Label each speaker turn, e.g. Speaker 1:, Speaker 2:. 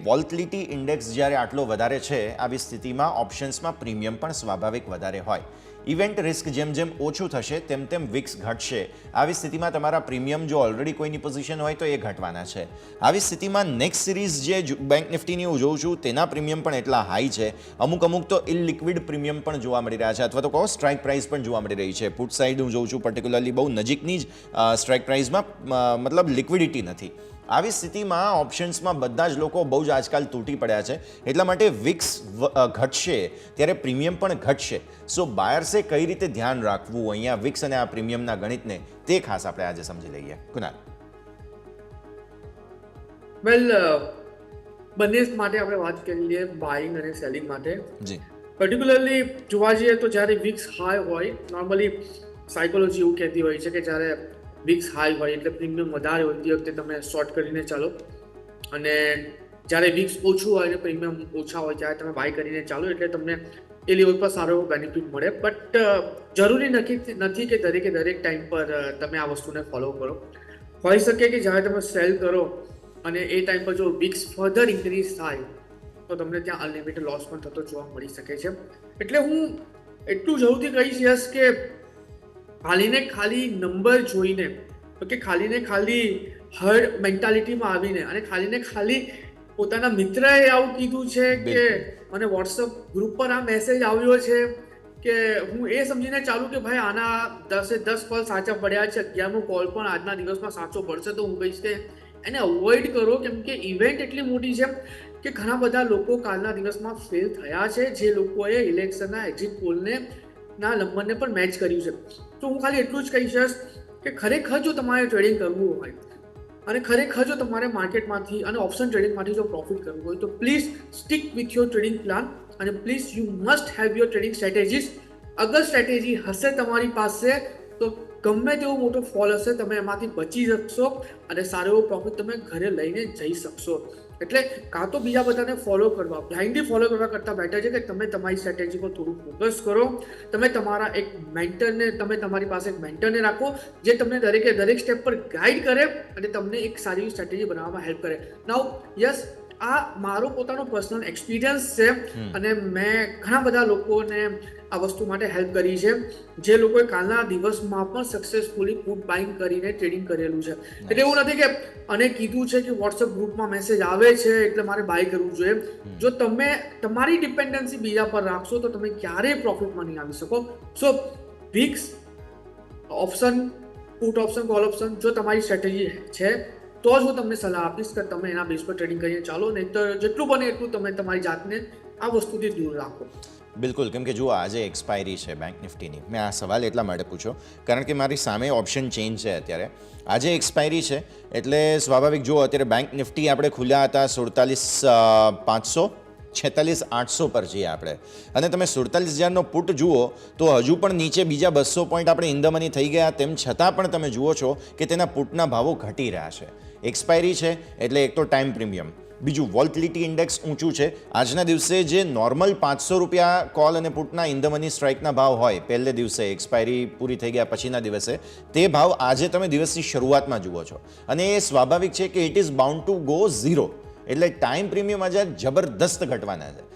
Speaker 1: વોલ્ટિલિટી index જ્યારે આટલો વધારે છે આવી સ્થિતિમાં ઓપ્શન્સમાં પ્રીમિયમ પણ સ્વાભાવિક વધારે હોય. ઇવેન્ટ રિસ્ક જેમ જેમ ઓછું થશે તેમ તેમ વિક્સ ઘટશે. આવી સ્થિતિમાં તમારા પ્રીમિયમ જો ઓલરેડી કોઈની પોઝિશન હોય તો એ ઘટવાના છે. આવી સ્થિતિમાં નેક્સ્ટ સિરીઝ જે બેંક નિફ્ટીની હું જોઉં છું તેના પ્રીમિયમ પણ એટલા હાઈ છે. અમુક તો ઇલિક્વિડ પ્રીમિયમ પણ જોવા મળી રહ્યા છે અથવા તો કહો સ્ટ્રાઇક પ્રાઇસ પણ જોવા મળી રહી છે. પુટ સાઇડ હું જોઉં છું પર્ટિક્યુલરલી બહુ નજીકની જ સ્ટ્રાઇક પ્રાઇસમાં મતલબ લિક્વિડિટી નથી. આવી સ્થિતિમાં ઓપ્શન્સમાં બધા જ લોકો બહુ જ આજકાલ તૂટી પડ્યા છે. એટલા માટે વિક્સ ઘટશે ત્યારે પ્રીમિયમ પણ ઘટશે. સો બાયર્સે કઈ રીતે ધ્યાન રાખવું અહીંયા વિક્સ અને આ પ્રીમિયમના ગણિતને તે ખાસ આપણે આજે સમજી લઈએ. કુનાલ,
Speaker 2: વેલ બંને માટે આપણે વાત કરી લઈએ બાઇંગ અને સેલિંગ માટે.
Speaker 1: જી,
Speaker 2: પર્ટિક્યુલરલી જોવા જઈએ તો જ્યારે વિક્સ હાઈ હોય, નોર્મલી સાયકોલોજી એવું કહેતી હોય છે કે જ્યારે વિક્સ હાઈ હોય એટલે પ્રીમિયમ વધારે હોય તે વખતે તમે શોર્ટ કરીને ચાલો, અને જ્યારે વિક્સ ઓછું હોય અને પ્રીમિયમ ઓછા હોય ત્યારે તમે બાય કરીને ચાલો એટલે તમને એ લેવલ પર સારો એવો બેનિફિટ મળે. બટ જરૂરી નથી કે દરેક ટાઈમ પર તમે આ વસ્તુને ફોલો કરો. હોઈ શકે કે જ્યારે તમે સેલ કરો અને એ ટાઈમ પર જો વિક્સ ફર્ધર ઇન્ક્રીઝ થાય તો તમને ત્યાં અનલિમિટેડ લોસ પણ થતો જોવા મળી શકે છે. એટલે હું એટલું જરૂરથી કહીશ યસ કે ખાલી નંબર જોઈને, ઓકે, ખાલી હર્ડ મેન્ટાલિટીમાં આવીને અને ખાલી પોતાના મિત્રએ આવું કીધું છે કે મને વોટ્સઅપ ગ્રુપ પર આ મેસેજ આવ્યો છે કે હું એ સમજીને ચાલુ કે ભાઈ આના 10 કોલ સાચા પડ્યા છે, 11મો કોલ પણ આજના દિવસમાં સાચો પડશે, તો હું કહીશ કે એને અવોઇડ કરો. કેમ કે ઇવેન્ટ એટલી મોટી છે કે ઘણા બધા લોકો કાલના દિવસમાં ફેલ થયા છે જે લોકોએ ઇલેક્શનના એક્ઝિટ પોલને ના નંબરને પણ મેચ કર્યું છે. તો હું ખાલી એટલું જ કહીશ કે ખરેખર જો તમારે ટ્રેડિંગ કરવું હોય અને ખરેખર જો તમારે માર્કેટમાંથી અને ઓપ્શન ટ્રેડિંગમાંથી જો પ્રોફિટ કરવું હોય તો please stick with your trading plan અને please you must have your trading strategies. અગર સ્ટ્રેટેજી હશે તમારી પાસે તો ગમે તેવો મોટો ફોલ હશે તમે એમાંથી બચી શકશો અને સારો એવો પ્રોફિટ તમે ઘરે લઈને જઈ શકશો. એટલે કાં તો બીજા બધાને ફોલો કરવા, બ્લાઇન્ડલી ફોલો કરવા કરતાં બેટર છે કે તમે તમારી સ્ટ્રેટેજી પર થોડું ફોકસ કરો. તમે તમારી પાસે એક મેન્ટરને રાખો જે તમને દરેક સ્ટેપ પર ગાઈડ કરે અને તમને એક સારી સ્ટ્રેટેજી બનાવવામાં હેલ્પ કરે. નાઉ યસ, આ મારો પોતાનો પર્સનલ એક્સપિરિયન્સ છે અને મેં ઘણા બધા લોકોને આ વસ્તુ માટે હેલ્પ કરી છે જે લોકોએ કાલના દિવસમાં પણ સક્સેસફુલી પુટ બાઇંગ કરીને ટ્રેડિંગ કરેલું છે. એટલે એવું નથી કે અને કીધું છે કે વોટ્સઅપ ગ્રુપમાં મેસેજ આવે છે એટલે મારે બાય કરવું જોઈએ. જો તમે તમારી ડિપેન્ડન્સી બીજા પર રાખશો તો તમે ક્યારેય પ્રોફિટમાં નહીં આવી શકો. So vix option, put option, call option જો તમારી સ્ટ્રેટેજી છે તો જ હું તમને સલાહ આપીશ કે તમે એના બેઝ પર ટ્રેડિંગ કરીને ચાલો, નહીં તો જેટલું બને એટલું તમે તમારી જાતને આ વસ્તુથી દૂર રાખો.
Speaker 1: બિલકુલ. કેમ કે જુઓ આજે એક્સપાયરી છે બેંક નિફ્ટીની. મેં આ સવાલ એટલા માટે પૂછ્યો કારણ કે મારી સામે ઓપ્શન ચેન્જ છે અત્યારે. આજે એક્સપાયરી છે એટલે સ્વાભાવિક જુઓ અત્યારે બેંક નિફ્ટી આપણે ખુલ્યા હતા 47,500, 46,800 પર છીએ આપણે અને તમે 47,000નો પુટ જુઓ તો હજુ પણ નીચે બીજા 200 પોઈન્ટ આપણે ઇન ધ મની થઈ ગયા. તેમ છતાં પણ તમે જુઓ છો કે તેના પુટના ભાવો ઘટી રહ્યા છે. એક્સપાયરી છે એટલે એક તો ટાઈમ પ્રીમિયમ, બીજું વોલ્ટિલિટી ઇન્ડેક્સ ઊંચું છે. આજના દિવસે જે નોર્મલ 500 રૂપિયા કોલ અને પુટના ઇન ધ મની સ્ટ્રાઇકના ભાવ હોય પહેલે દિવસે એક્સપાયરી પૂરી થઈ ગયા પછીના દિવસે, તે ભાવ આજે તમે દિવસની શરૂઆતમાં જુઓ છો અને એ સ્વાભાવિક છે કે it is bound to go zero. એટલે ટાઈમ પ્રીમિયમ આજે જબરદસ્ત ઘટવાના છે.